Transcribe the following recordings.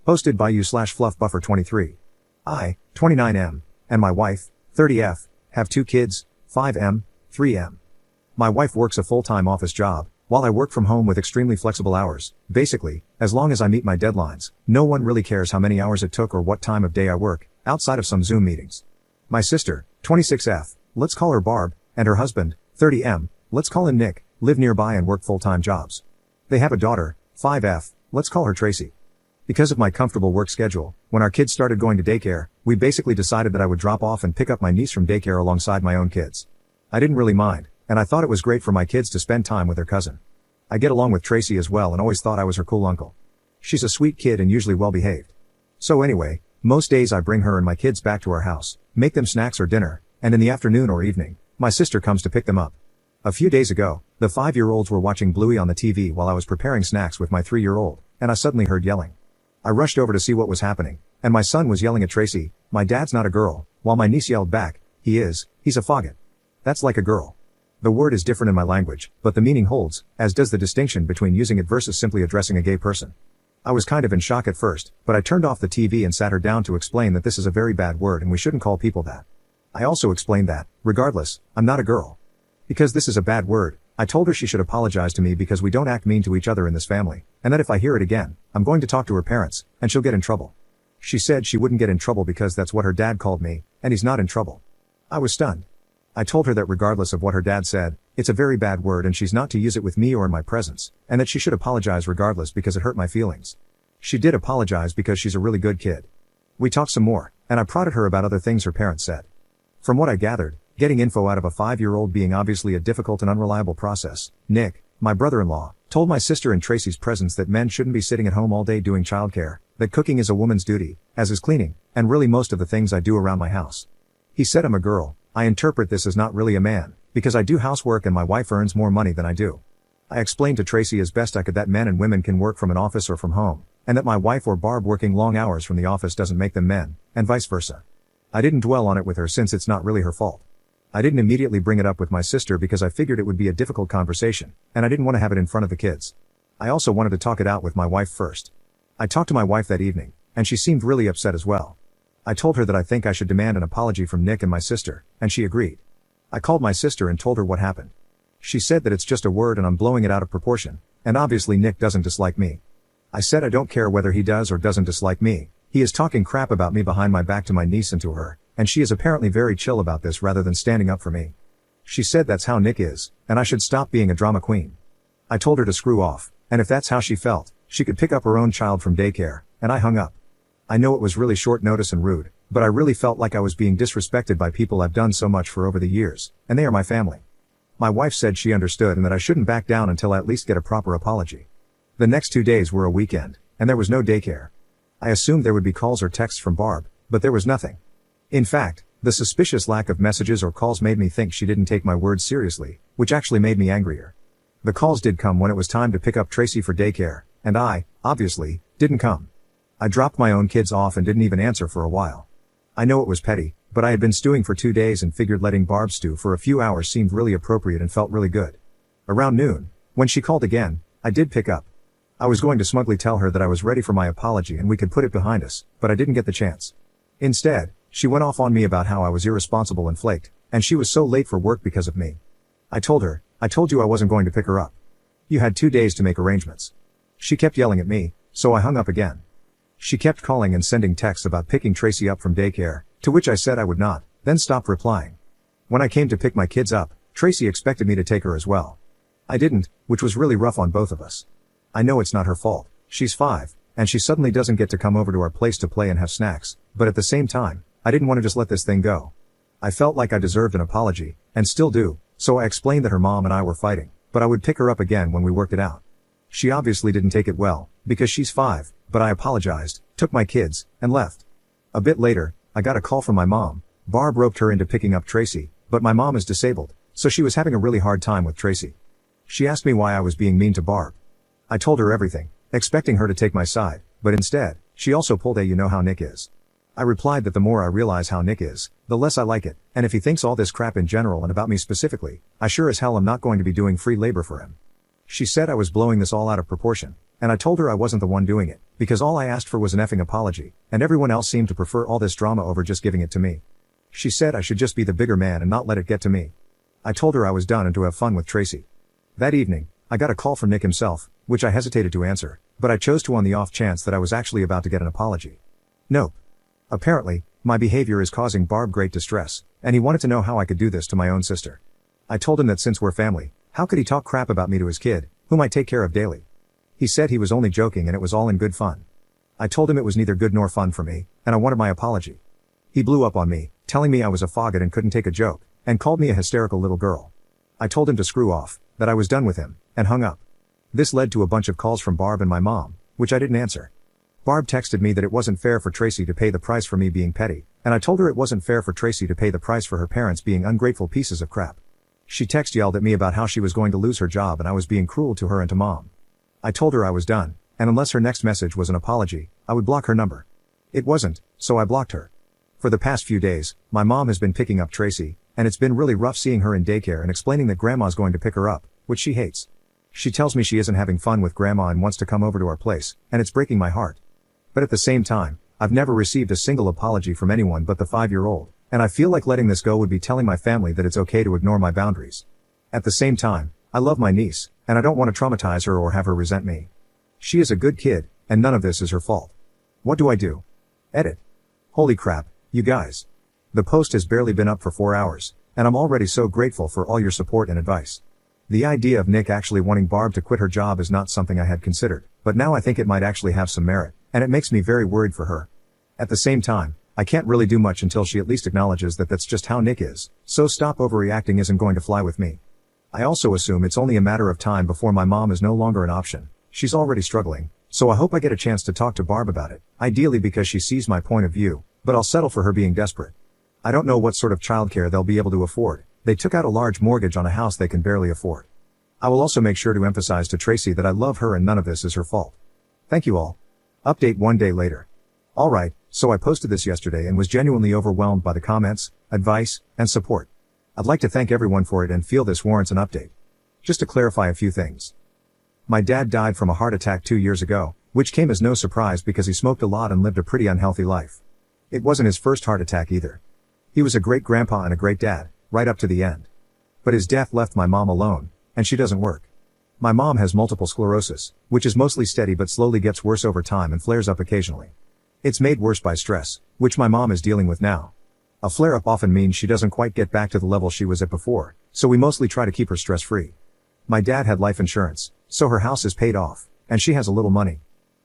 Hosted by you/fluffbuffer23. I, 29M, and my wife, 30F, have 2 kids, 5M, 3M. My wife works a full-time office job, while I work from home with extremely flexible hours. Basically, as long as I meet my deadlines, no one really cares how many hours it took or what time of day I work, outside of some Zoom meetings. My sister, 26F, let's call her Barb, and her husband, 30M, let's call him Nick, live nearby and work full-time jobs. They have a daughter, 5F, let's call her Tracy. Because of my comfortable work schedule, when our kids started going to daycare, we basically decided that I would drop off and pick up my niece from daycare alongside my own kids. I didn't really mind, and I thought it was great for my kids to spend time with their cousin. I get along with Tracy as well and always thought I was her cool uncle. She's a sweet kid and usually well behaved. So anyway, most days I bring her and my kids back to our house, make them snacks or dinner, and in the afternoon or evening, my sister comes to pick them up. A few days ago, the 5-year-olds were watching Bluey on the TV while I was preparing snacks with my 3-year-old, and I suddenly heard yelling. I rushed over to see what was happening, and my son was yelling at Tracy, "My dad's not a girl," while my niece yelled back, he's a faggot. That's like a girl. The word is different in my language, but the meaning holds, as does the distinction between using it versus simply addressing a gay person. I was kind of in shock at first, but I turned off the TV and sat her down to explain that this is a very bad word and we shouldn't call people that. I also explained that, regardless, I'm not a girl. Because this is a bad word, I told her she should apologize to me because we don't act mean to each other in this family, and that if I hear it again, I'm going to talk to her parents, and she'll get in trouble. She said she wouldn't get in trouble because that's what her dad called me, and he's not in trouble. I was stunned. I told her that regardless of what her dad said, it's a very bad word and she's not to use it with me or in my presence, and that she should apologize regardless because it hurt my feelings. She did apologize because she's a really good kid. We talked some more, and I prodded her about other things her parents said. From what I gathered, getting info out of a 5-year-old being obviously a difficult and unreliable process, Nick, my brother-in-law, told my sister in Tracy's presence that men shouldn't be sitting at home all day doing childcare, that cooking is a woman's duty, as is cleaning, and really most of the things I do around my house. He said I'm a girl. I interpret this as not really a man, because I do housework and my wife earns more money than I do. I explained to Tracy as best I could that men and women can work from an office or from home, and that my wife or Barb working long hours from the office doesn't make them men, and vice versa. I didn't dwell on it with her since it's not really her fault. I didn't immediately bring it up with my sister because I figured it would be a difficult conversation, and I didn't want to have it in front of the kids. I also wanted to talk it out with my wife first. I talked to my wife that evening, and she seemed really upset as well. I told her that I think I should demand an apology from Nick and my sister, and she agreed. I called my sister and told her what happened. She said that it's just a word and I'm blowing it out of proportion, and obviously Nick doesn't dislike me. I said I don't care whether he does or doesn't dislike me, he is talking crap about me behind my back to my niece and to her, and she is apparently very chill about this rather than standing up for me. She said that's how Nick is, and I should stop being a drama queen. I told her to screw off, and if that's how she felt, she could pick up her own child from daycare, and I hung up. I know it was really short notice and rude, but I really felt like I was being disrespected by people I've done so much for over the years, and they are my family. My wife said she understood and that I shouldn't back down until I at least get a proper apology. The next 2 days were a weekend, and there was no daycare. I assumed there would be calls or texts from Barb, but there was nothing. In fact, the suspicious lack of messages or calls made me think she didn't take my words seriously, which actually made me angrier. The calls did come when it was time to pick up Tracy for daycare, and I, obviously, didn't come. I dropped my own kids off and didn't even answer for a while. I know it was petty, but I had been stewing for 2 days and figured letting Barb stew for a few hours seemed really appropriate and felt really good. Around noon, when she called again, I did pick up. I was going to smugly tell her that I was ready for my apology and we could put it behind us, but I didn't get the chance. Instead, she went off on me about how I was irresponsible and flaked, and she was so late for work because of me. I told her, I told you I wasn't going to pick her up. You had 2 days to make arrangements. She kept yelling at me, so I hung up again. She kept calling and sending texts about picking Tracy up from daycare, to which I said I would not, then stopped replying. When I came to pick my kids up, Tracy expected me to take her as well. I didn't, which was really rough on both of us. I know it's not her fault, she's 5, and she suddenly doesn't get to come over to our place to play and have snacks, but at the same time, I didn't want to just let this thing go. I felt like I deserved an apology, and still do, so I explained that her mom and I were fighting, but I would pick her up again when we worked it out. She obviously didn't take it well, because she's 5, but I apologized, took my kids, and left. A bit later, I got a call from my mom. Barb roped her into picking up Tracy, but my mom is disabled, so she was having a really hard time with Tracy. She asked me why I was being mean to Barb. I told her everything, expecting her to take my side, but instead, she also pulled a "you know how Nick is." I replied that the more I realize how Nick is, the less I like it, and if he thinks all this crap in general and about me specifically, I sure as hell am not going to be doing free labor for him. She said I was blowing this all out of proportion, and I told her I wasn't the one doing it, because all I asked for was an effing apology, and everyone else seemed to prefer all this drama over just giving it to me. She said I should just be the bigger man and not let it get to me. I told her I was done and to have fun with Tracy. That evening, I got a call from Nick himself, which I hesitated to answer, but I chose to on the off chance that I was actually about to get an apology. Nope. Apparently, my behavior is causing Barb great distress, and he wanted to know how I could do this to my own sister. I told him that since we're family, how could he talk crap about me to his kid, whom I take care of daily? He said he was only joking and it was all in good fun. I told him it was neither good nor fun for me, and I wanted my apology. He blew up on me, telling me I was a faggot and couldn't take a joke, and called me a hysterical little girl. I told him to screw off, that I was done with him, and hung up. This led to a bunch of calls from Barb and my mom, which I didn't answer. Barb texted me that it wasn't fair for Tracy to pay the price for me being petty, and I told her it wasn't fair for Tracy to pay the price for her parents being ungrateful pieces of crap. She yelled at me about how she was going to lose her job and I was being cruel to her and to mom. I told her I was done, and unless her next message was an apology, I would block her number. It wasn't, so I blocked her. For the past few days, my mom has been picking up Tracy, and it's been really rough seeing her in daycare and explaining that grandma's going to pick her up, which she hates. She tells me she isn't having fun with grandma and wants to come over to our place, and it's breaking my heart. But at the same time, I've never received a single apology from anyone but the 5-year-old, and I feel like letting this go would be telling my family that it's okay to ignore my boundaries. At the same time, I love my niece, and I don't want to traumatize her or have her resent me. She is a good kid, and none of this is her fault. What do I do? Edit. Holy crap, you guys. The post has barely been up for 4 hours, and I'm already so grateful for all your support and advice. The idea of Nick actually wanting Barb to quit her job is not something I had considered, but now I think it might actually have some merit, and it makes me very worried for her. At the same time, I can't really do much until she at least acknowledges that that's just how Nick is, so stop overreacting isn't going to fly with me. I also assume it's only a matter of time before my mom is no longer an option. She's already struggling, so I hope I get a chance to talk to Barb about it, ideally because she sees my point of view, but I'll settle for her being desperate. I don't know what sort of childcare they'll be able to afford. They took out a large mortgage on a house they can barely afford. I will also make sure to emphasize to Tracy that I love her and none of this is her fault. Thank you all. Update 1 day later. Alright, so I posted this yesterday and was genuinely overwhelmed by the comments, advice, and support. I'd like to thank everyone for it and feel this warrants an update. Just to clarify a few things. My dad died from a heart attack 2 years ago, which came as no surprise because he smoked a lot and lived a pretty unhealthy life. It wasn't his first heart attack either. He was a great grandpa and a great dad, right up to the end. But his death left my mom alone, and she doesn't work. My mom has multiple sclerosis, which is mostly steady but slowly gets worse over time and flares up occasionally. It's made worse by stress, which my mom is dealing with now. A flare-up often means she doesn't quite get back to the level she was at before, so we mostly try to keep her stress-free. My dad had life insurance, so her house is paid off, and she has a little money.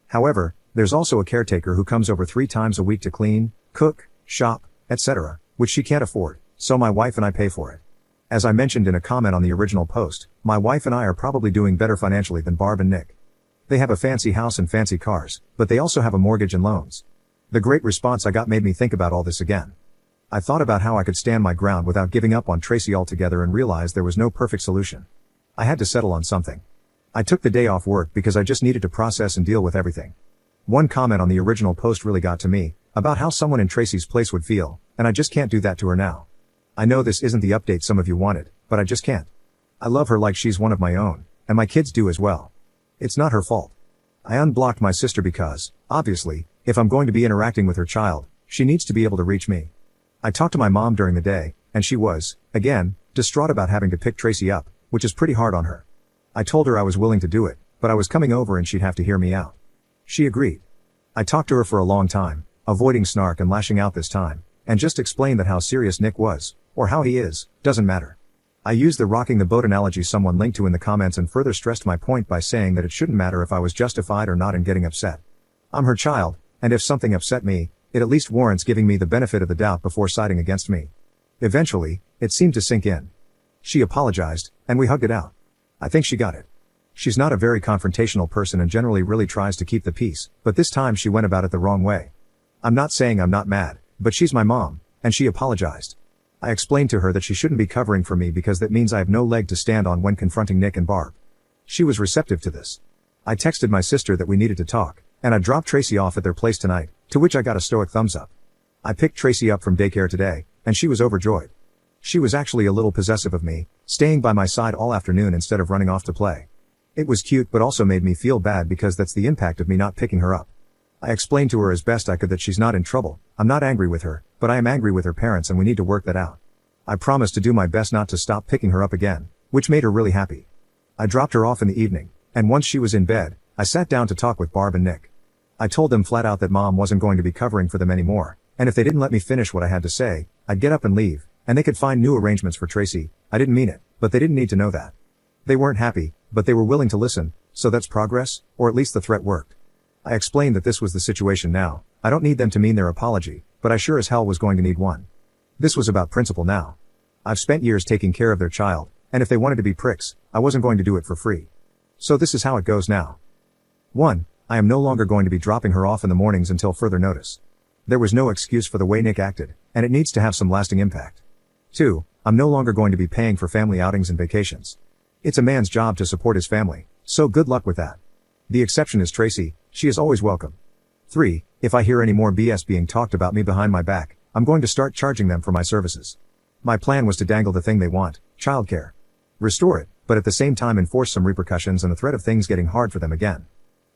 However, there's also a caretaker who comes over 3 times a week to clean, cook, shop, etc., which she can't afford, so my wife and I pay for it. As I mentioned in a comment on the original post, my wife and I are probably doing better financially than Barb and Nick. They have a fancy house and fancy cars, but they also have a mortgage and loans. The great response I got made me think about all this again. I thought about how I could stand my ground without giving up on Tracy altogether and realized there was no perfect solution. I had to settle on something. I took the day off work because I just needed to process and deal with everything. One comment on the original post really got to me, about how someone in Tracy's place would feel, and I just can't do that to her now. I know this isn't the update some of you wanted, but I just can't. I love her like she's one of my own, and my kids do as well. It's not her fault. I unblocked my sister because, obviously, if I'm going to be interacting with her child, she needs to be able to reach me. I talked to my mom during the day, and she was, again, distraught about having to pick Tracy up, which is pretty hard on her. I told her I was willing to do it, but I was coming over and she'd have to hear me out. She agreed. I talked to her for a long time, avoiding snark and lashing out this time, and just explained that how serious Nick was, or how he is, doesn't matter. I used the rocking the boat analogy someone linked to in the comments and further stressed my point by saying that it shouldn't matter if I was justified or not in getting upset. I'm her child, and if something upset me, it at least warrants giving me the benefit of the doubt before siding against me. Eventually, it seemed to sink in. She apologized, and we hugged it out. I think she got it. She's not a very confrontational person and generally really tries to keep the peace, but this time she went about it the wrong way. I'm not saying I'm not mad, but she's my mom, and she apologized. I explained to her that she shouldn't be covering for me because that means I have no leg to stand on when confronting Nick and Barb. She was receptive to this. I texted my sister that we needed to talk, and I dropped Tracy off at their place tonight, to which I got a stoic thumbs up. I picked Tracy up from daycare today, and she was overjoyed. She was actually a little possessive of me, staying by my side all afternoon instead of running off to play. It was cute but also made me feel bad because that's the impact of me not picking her up. I explained to her as best I could that she's not in trouble. I'm not angry with her, but I am angry with her parents and we need to work that out. I promised to do my best not to stop picking her up again, which made her really happy. I dropped her off in the evening, and once she was in bed, I sat down to talk with Barb and Nick. I told them flat out that Mom wasn't going to be covering for them anymore, and if they didn't let me finish what I had to say, I'd get up and leave, and they could find new arrangements for Tracy. I didn't mean it, but they didn't need to know that. They weren't happy, but they were willing to listen, so that's progress, or at least the threat worked. I explained that this was the situation now. I don't need them to mean their apology, but I sure as hell was going to need one. This was about principle now. I've spent years taking care of their child, and if they wanted to be pricks, I wasn't going to do it for free. So this is how it goes now. 1. I am no longer going to be dropping her off in the mornings until further notice. There was no excuse for the way Nick acted, and it needs to have some lasting impact. 2. I'm no longer going to be paying for family outings and vacations. It's a man's job to support his family, so good luck with that. The exception is Tracy, she is always welcome. 3. If I hear any more BS being talked about me behind my back, I'm going to start charging them for my services. My plan was to dangle the thing they want, childcare. Restore it, but at the same time enforce some repercussions and the threat of things getting hard for them again.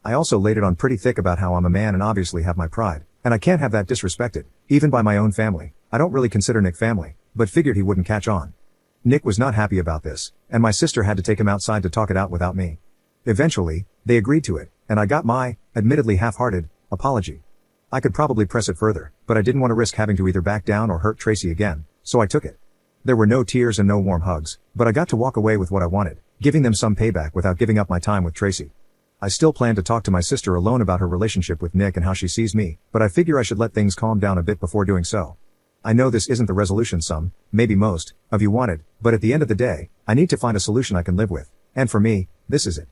I also laid it on pretty thick about how I'm a man and obviously have my pride, and I can't have that disrespected, even by my own family. I don't really consider Nick family, but figured he wouldn't catch on. Nick was not happy about this, and my sister had to take him outside to talk it out without me. Eventually, they agreed to it, and I got my, admittedly half-hearted, apology. I could probably press it further, but I didn't want to risk having to either back down or hurt Tracy again, so I took it. There were no tears and no warm hugs, but I got to walk away with what I wanted, giving them some payback without giving up my time with Tracy. I still plan to talk to my sister alone about her relationship with Nick and how she sees me, but I figure I should let things calm down a bit before doing so. I know this isn't the resolution some, maybe most, of you wanted, but at the end of the day, I need to find a solution I can live with, and for me, this is it.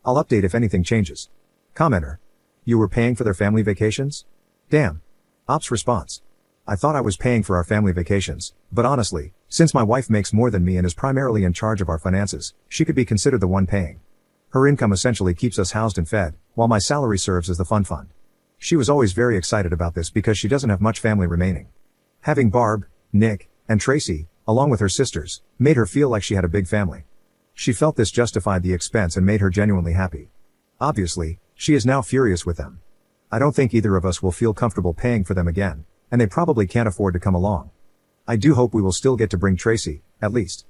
I'll update if anything changes. Commenter. You were paying for their family vacations? Damn. Ops response. I thought I was paying for our family vacations, but honestly, since my wife makes more than me and is primarily in charge of our finances, she could be considered the one paying. Her income essentially keeps us housed and fed, while my salary serves as the fun fund. She was always very excited about this because she doesn't have much family remaining. Having Barb, Nick, and Tracy, along with her sisters, made her feel like she had a big family. She felt this justified the expense and made her genuinely happy. Obviously, she is now furious with them. I don't think either of us will feel comfortable paying for them again, and they probably can't afford to come along. I do hope we will still get to bring Tracy, at least.